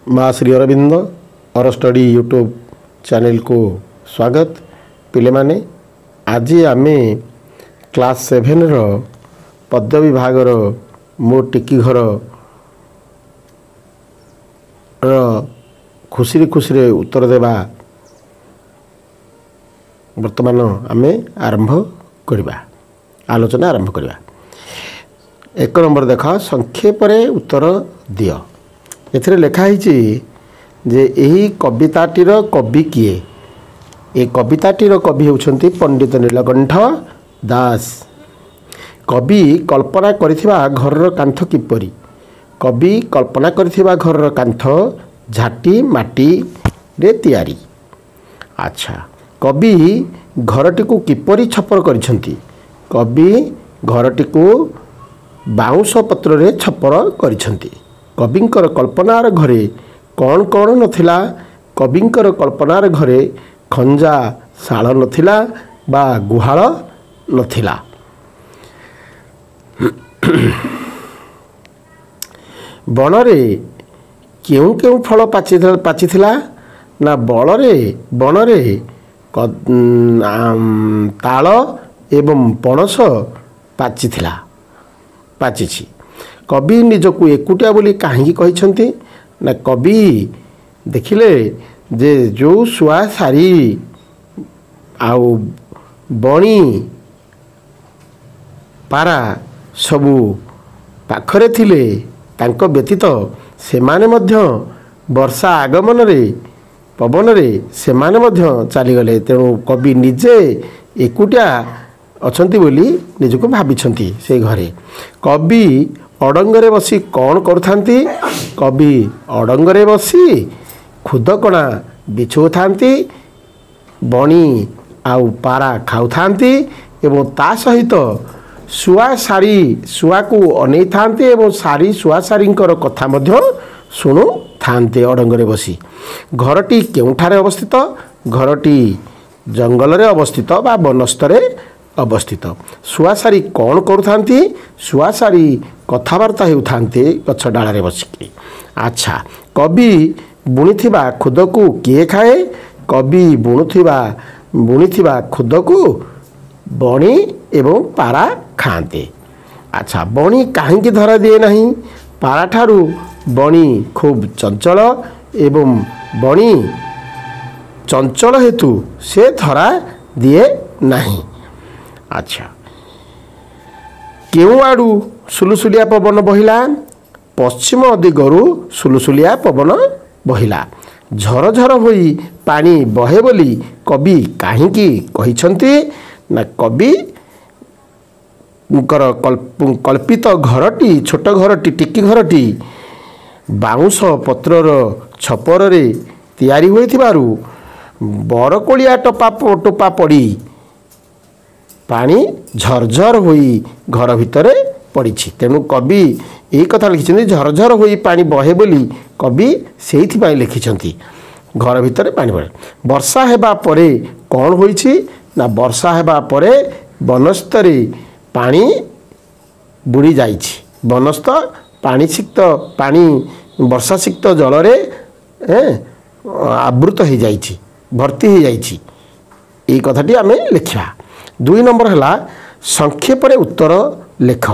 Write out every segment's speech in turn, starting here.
माँ श्री अरविंद और study YouTube channel को स्वागत। पिले माने आज आमे क्लास 7 रो पद्य विभाग रो मो टिकी घर खुशी खुशी उत्तर देवा वर्तमान आमे आरंभ करवा आलोचना आरंभ करवा। 1 नंबर देख संक्षेप उत्तर दियो। एथिरे लेखा है जे यही कविताटीर कवि किए। ए कविताटीर कवि होउछंती पंडित नीलकंठ दास। कवि कल्पना करिथिबा घरर कांथ किपरि। कवि कल्पना करिथिबा घरर कांथ झाटी माटी रे तैयारी। अच्छा, कवि घरटी को किपरि छपर करिसंती। कवि घरटी को बाउंस पत्र रे छपर करिसंती। कविंकर कल्पनार घरे कौन कौन नथिला। कविंकर कल्पनार घरे खंजा शाल नथिला बा गुहाल नथिला। बनरे केउ केउ फल पाचिथिला ना बनरे ताल एवं पणस पाचिछि। कवि निजको एकुटिया बोली कहीं कही ना कवि देखिले जे जो शुआ सारी आउ बणी पारा सबू पाखरे थिले तांको व्यतीत सेमाने मध्य वर्षा आगमन रे पवन रे सेमाने मध्य चलीगले। तेणु कवि निजे एकुटिया अछंती बोली निजको भाबिछंती से घरे। कवि अडंगरे बसी कौन करुथांती। कवि अडंगरे बसी खुदकणा बिछौ थांती, बणी आउ पारा खाउ थांती एवं ता सहित शुआ सारी शुआ को अनै थांती एवं सारी शुआ सारींकर कथा मध्य शुणु थांते अडंगरे बसी। घरटी केउठारे अवस्थित। घरटी जंगल रे अवस्थित बा वनस्थरे अवस्थित। शुआसारी कौन करुथांती। शुआसारी कथबार्ता हेउथांते गछ डाल रे बसिकी। अच्छा, कवि बुणीथिबा खुद को किए खाए। कवि बुणीथिबा खुद को बणी एवं पारा खाते। अच्छा, बणी काहींकी धरा दिए नहीं। पारा ठारू बणी खूब चंचल एवं बणी चंचल हेतु से धरा दिए नहीं। अच्छा, केउ आड़ू सुलुसुलिया पवन बहिला। पश्चिम दिगरू सुलुसुलिया पवन बहिला। झर झर होई पानी बहे बोली कवि काहींकी कहिछंती ना कवि कल्पित घरटी छोट घरटी टिकी घरटी बाउंस पत्रर छपर रे तैयारी होइथिबारु बरकोलिया टोपा पड़ी पानी झरझर होई घर भितर पड़ी। तेणु कवि यही कथा लिखिं झरझर होई पानी बहे बोली कवि से लिखिं घर भितर पानी बहे। वर्षा हेबा परे कौन होइछि ना वर्षा हेबा परे वनस्तर पानी बुड़ी जाइछि। वनस्थ पानी सिक्त पानी वर्षा सिक्त जल रे आवृत हो जाइछि, भर्ती हो जाइछि। यही कथाटी आमे लिखिबा। 2 नंबर है संक्षेप उत्तर लेख।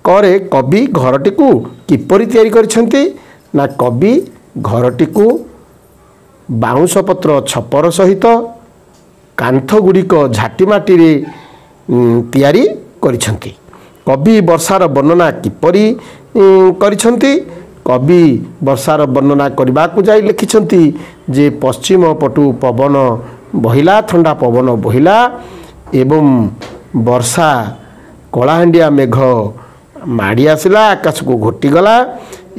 करे कवि घरटी को किपरि तैयारी करिसेंती ना कवि घरटी को बाउंस पत्र छपर सहित कांथ गुड़िक झाटी माटी रे तैयारी करिसेंती। कवि वर्षार वर्णना किपरि करिसेंती। कवि वर्षार वर्णना करबा को जाई लिखिसेंती जे पश्चिम पटु पवन बहिला, ठंडा पवन बहिला एवं वर्षा कलाहांडिया मेघ माड़ी आसला आकाश को घोटीगला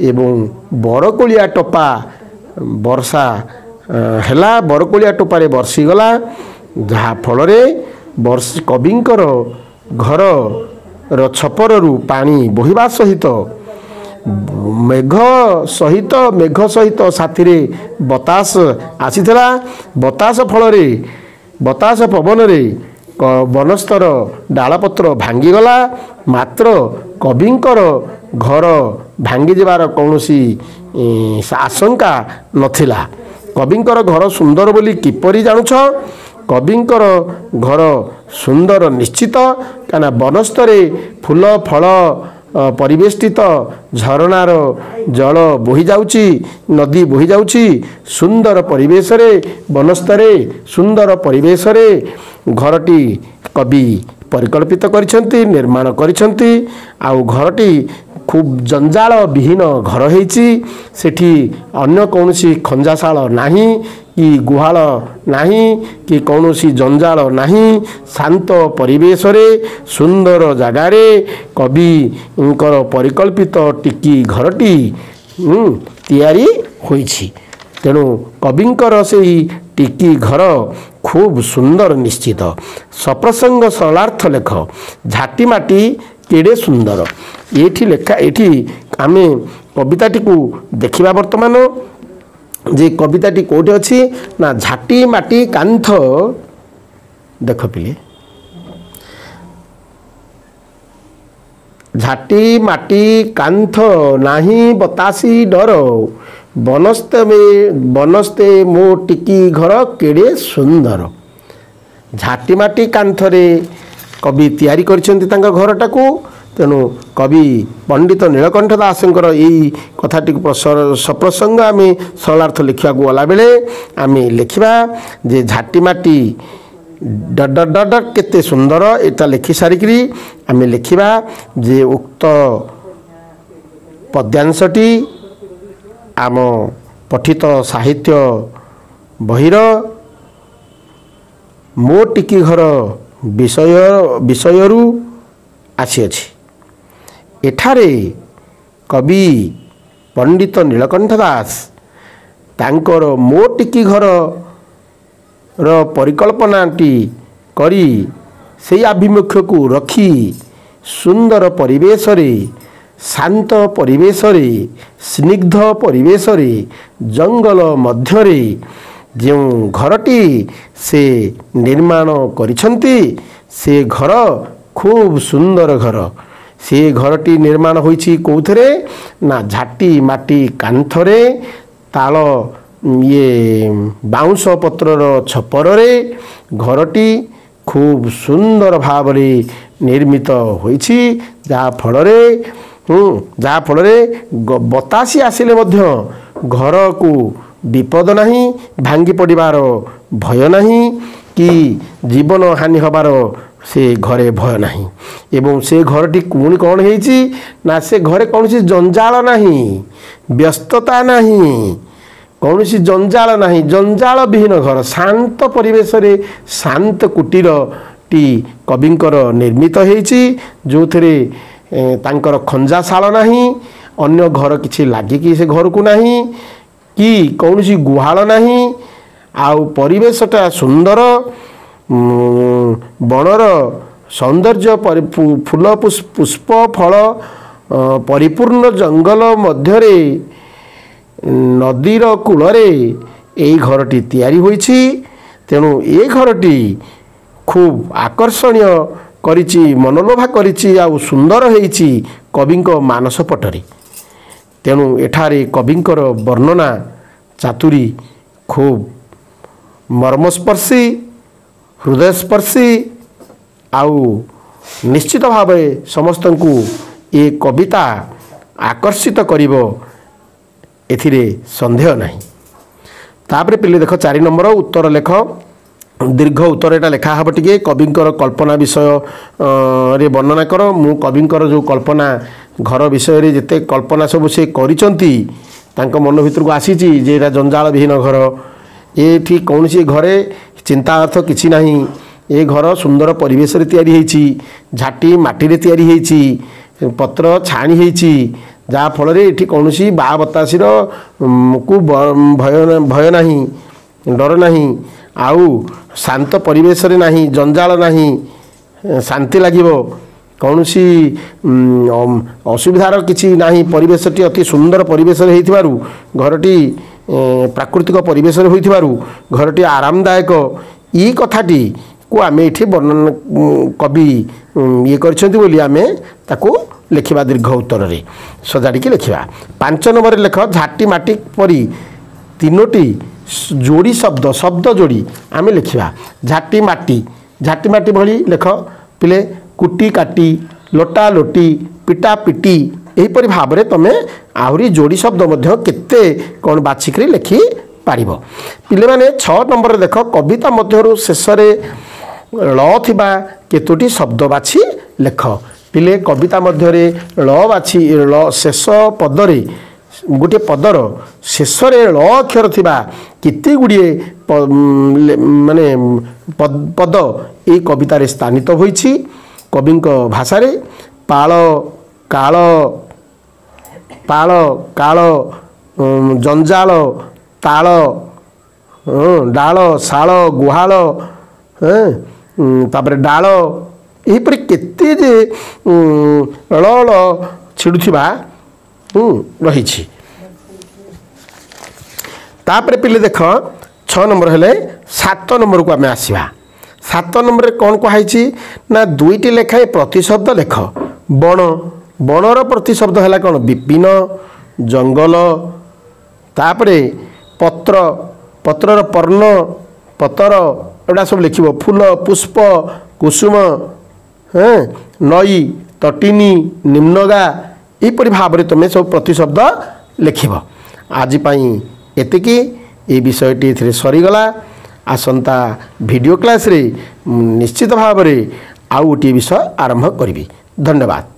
एवं बरकोलिया टोपा वर्षा हैला। बरकोलिया टोपारे बर्षीगला जहा फल कविंकर घर छपररू पानी बहिबा सहित मेघ सहित साथी रे बतास आसीथिला। बतास फल बतास पवन रे वनस्तर डालपत्र भांगीगला। मात्र कविंकर घर भांगी जबार कौनसी ଆଶଙ୍କା ନଥିଲା। କବିଙ୍କର ଘର ସୁନ୍ଦର ବୋଲି କିପରି ଜାଣୁଛ? କବିଙ୍କର ଘର ସୁନ୍ଦର ନିଶ୍ଚିତ, କାହିଁକିନା ବନସ୍ତରେ ଫୁଲ ଫଳ ପରିବେଷ୍ଟିତ, ଝରଣାର ଜଳ ବୋହି ଯାଉଛି, ନଦୀ ବୋହି ଯାଉଛି। ସୁନ୍ଦର ପରିବେଶରେ, ବନସ୍ତରେ ସୁନ୍ଦର ପରିବେଶରେ ଘରଟି କବି ପରିକଳ୍ପିତ କରିଛନ୍ତି, ନିର୍ମାଣ କରିଛନ୍ତି। ଆଉ ଘରଟି ଖୁବ୍ ଜଞ୍ଜାଳ ବିହୀନ ଘର ହେଇଛି। ସେଠି ଅନ୍ୟ କୌଣସି ଖଞ୍ଜାଶାଳ ନାହିଁ, କି ଗୁହାଳ ନାହିଁ, କି କୌଣସି ଜଞ୍ଜାଳ ନାହିଁ। ଶାନ୍ତ ପରିବେଶରେ ସୁନ୍ଦର ଜାଗାରେ କବିଙ୍କର ପରିକଳ୍ପିତ ଟିକି ଘରଟି ତିଆରି ହୋଇଛି। ତେଣୁ କବିଙ୍କର ସେହି ଟିକି ଘର ଖୁବ୍ ସୁନ୍ଦର ନିଶ୍ଚିତ। ସପ୍ରସଙ୍ଗ ସରଳାର୍ଥ ଲେଖ। ଝାଟି ମାଟି କେଡ଼େ ସୁନ୍ଦର। ଏଠି ଲେଖା, ଏଠି ଆମେ କବିତାଟିକୁ ଦେଖିବା ବର୍ତ୍ତମାନ ଯେ କବିତାଟି କେଉଁଠି ଅଛି ନା ଝାଟି ମାଟି କାନ୍ଥ। ଦେଖ ପିଲେ, ଝାଟି ମାଟି କାନ୍ଥ ନାହିଁ ବତାସି ଡର, ବନସ୍ତେ ମୋ ଟିକି ଘର କେଡ଼େ ସୁନ୍ଦର। ଝାଟି ମାଟି କାନ୍ଥରେ କବି ତିଆରି କରିଛନ୍ତି ତାଙ୍କ ଘରଟାକୁ। ତେଣୁ କବି ପଣ୍ଡିତ ନୀଳକଣ୍ଠ ଦାସଙ୍କର ଏଇ କଥାଟିକୁ ସପ୍ରସଙ୍ଗ ଆମେ ସରଳାର୍ଥ ଲେଖିବାକୁ ଗଲାବେଳେ ଆମେ ଲେଖିବା ଯେ ଝାଟି ମାଟି ଡ କେତେ ସୁନ୍ଦର। ଏଟା ଲେଖି ସାରିକିରି ଆମେ ଲେଖିବା ଯେ ଉକ୍ତ ପଦ୍ୟାଂଶଟି ଆମ ପଠିତ ସାହିତ୍ୟ ବହିର ମୋ ଟିକି ଘର ବିଷୟରୁ ଆସିଅଛି। ଏଠାରେ କବି ପଣ୍ଡିତ ନୀଳକଣ୍ଠ ଦାସ ତାଙ୍କର ମୋ ଟିକି ଘରର ପରିକଳ୍ପନାଟି କରି ସେଇ ଆଭିମୁଖ୍ୟକୁ ରଖି ସୁନ୍ଦର ପରିବେଶରେ, ଶାନ୍ତ ପରିବେଶରେ, ସ୍ନିଗ୍ଧ ପରିବେଶରେ, ଜଙ୍ଗଲ ମଧ୍ୟରେ ଯେଉଁ ଘରଟି ସେ ନିର୍ମାଣ କରିଛନ୍ତି, ସେ ଘର ଖୁବ୍ ସୁନ୍ଦର ଘର। ସେ ଘରଟି ନିର୍ମାଣ ହୋଇଛି କେଉଁଥିରେ ନା ଝାଟି ମାଟି କାନ୍ଥରେ, ତାଳ ବାଉଁଶ ପତ୍ରର ଛପରରେ ଘରଟି ଖୁବ୍ ସୁନ୍ଦର ଭାବରେ ନିର୍ମିତ ହୋଇଛି। ଯାହାଫଳରେ ବତାସି ଆସିଲେ ମଧ୍ୟ ଘରକୁ ବିପଦ ନାହିଁ, ଭାଙ୍ଗି ପଡ଼ିବାର ଭୟ ନାହିଁ, କି ଜୀବନ ହାନି ହେବାର ସେ ଘରେ ଭୟ ନାହିଁ। ଏବଂ ସେ ଘରଟି ପୁଣି କ'ଣ ହେଇଛି ନା ସେ ଘରେ କୌଣସି ଜଞ୍ଜାଳ ନାହିଁ, ବ୍ୟସ୍ତତା ନାହିଁ, କୌଣସି ଜଞ୍ଜାଳ ନାହିଁ, ଜଞ୍ଜାଳ ବିହୀନ ଘର। ଶାନ୍ତ ପରିବେଶରେ ଶାନ୍ତ କୁଟୀରଟି କବିଙ୍କର ନିର୍ମିତ ହେଇଛି, ଯେଉଁଥିରେ ତାଙ୍କର ଖଞ୍ଜାଶାଳ ନାହିଁ, ଅନ୍ୟ ଘର କିଛି ଲାଗିକି ସେ ଘରକୁ ନାହିଁ, କି କୌଣସି ଗୁହାଳ ନାହିଁ। ଆଉ ପରିବେଶଟା ସୁନ୍ଦର, ବଣର ସୌନ୍ଦର୍ଯ୍ୟ, ଫୁଲ ପୁଷ୍ପ ଫଳ ପରିପୂର୍ଣ୍ଣ ଜଙ୍ଗଲ ମଧ୍ୟରେ, ନଦୀର କୂଳରେ ଏହି ଘରଟି ତିଆରି ହୋଇଛି। ତେଣୁ ଏ ଘରଟି ଖୁବ୍ ଆକର୍ଷଣୀୟ କରିଛି, ମନଲୋଭା କରିଛି, ଆଉ ସୁନ୍ଦର ହେଇଛି କବିଙ୍କ ମାନସ ପଟରେ। ତେଣୁ ଏଠାରେ କବିଙ୍କର ବର୍ଣ୍ଣନା ଚାତୁରୀ ଖୁବ୍ ମର୍ମସ୍ପର୍ଶୀ, ହୃଦୟସ୍ପର୍ଶୀ, ଆଉ ନିଶ୍ଚିତ ଭାବରେ ସମସ୍ତଙ୍କୁ ଏ କବିତା ଆକର୍ଷିତ କରିବ, ଏଥିରେ ସନ୍ଦେହ ନାହିଁ। ତାପରେ ପିଲେ ଦେଖ 4 ନମ୍ବର ଉତ୍ତର ଲେଖ। ଦୀର୍ଘ ଉତ୍ତର ଏଟା ଲେଖା ହେବ। ଟିକେ କବିଙ୍କର କଳ୍ପନା ବିଷୟରେ ବର୍ଣ୍ଣନା କର। ମୁଁ କବିଙ୍କର ଯେଉଁ କଳ୍ପନା ଘର ବିଷୟରେ ଯେତେ କଳ୍ପନା ସବୁ ସେ କରିଛନ୍ତି, ତାଙ୍କ ମନ ଭିତରକୁ ଆସିଛି ଯେ ଏଇଟା ଜଞ୍ଜାଳ ବିହୀନ ଘର, ଏଠି କୌଣସି ଘରେ ଚିନ୍ତା ଅର୍ଥ କିଛି ନାହିଁ, ଏ ଘର ସୁନ୍ଦର ପରିବେଶରେ ତିଆରି ହେଇଛି, ଝାଟି ମାଟିରେ ତିଆରି ହେଇଛି, ପତ୍ର ଛାଣି ହେଇଛି, ଯାହାଫଳରେ ଏଠି କୌଣସି ବାଆ ବତାସିର କୁ ଭୟ ନାହିଁ, ଡର ନାହିଁ, ଆଉ ଶାନ୍ତ ପରିବେଶରେ ନାହିଁ, ଜଞ୍ଜାଳ ନାହିଁ, ଶାନ୍ତି ଲାଗିବ, କୌଣସି ଅସୁବିଧାର କିଛି ନାହିଁ। ପରିବେଶଟି ଅତି ସୁନ୍ଦର ପରିବେଶରେ ହେଇଥିବାରୁ, ଘରଟି ପ୍ରାକୃତିକ ପରିବେଶରେ ହୋଇଥିବାରୁ ଘରଟି ଆରାମଦାୟକ। ଏଇ କଥାଟିକୁ ଆମେ ଏଠି ବର୍ଣ୍ଣନା କବି କରିଛନ୍ତି ବୋଲି ଆମେ ତାକୁ लिखा दीर्घ उत्तर रे सजाड़ी लिखा 5 नंबर लेख झाटी माटी परी तीनोटी जोड़ी शब्द शब्द जोड़ी आम लिखा झाटी माटी भली लेख पिले कुटी काटी लोटा लोटी पिटा पिटी यहीपरि भाव में तुम आहरी जोड़ी शब्द केते कौन बाछिक लिखि पार पिले माने 6 नंबर देख कविता मध्य शेष ल थिबा केतोटी शब्द बाछि लेख पिले कविता मध्य ल बाछि ल शेष पदरे गोटे पदर शेष ल अक्षर थिबा केते गुड़िए माने पद ये कवितार स्थानित होइछि कवि भाषा रे पाळ काळ पाळ काळ जंजाल ताल डाल शाल गुहाल तापर डाल यहीपरि केते जे ळ छिड़ुथिबा रही तापर पिले देख 6 नंबर हेले 7 नंबर को आम आसवा 7 नंबर कौन कहुई ना 2टी लेखाएं प्रतिशब्द लेख बण बणर प्रतिशब्द है कौन विपिन जंगल तापरे पत्र पत्रर पर्ण पतर एटा सब लिख फूल पुष्प कुसुम नई तटिनी निम्नगा यहीपरि भाव में तुम सब प्रतिशब्द लिख आज एतिकी ये विषयटी सरीगला आसंता वीडियो क्लास रे निश्चित भाव में आउ गोटे विषय आरंभ करी। धन्यवाद।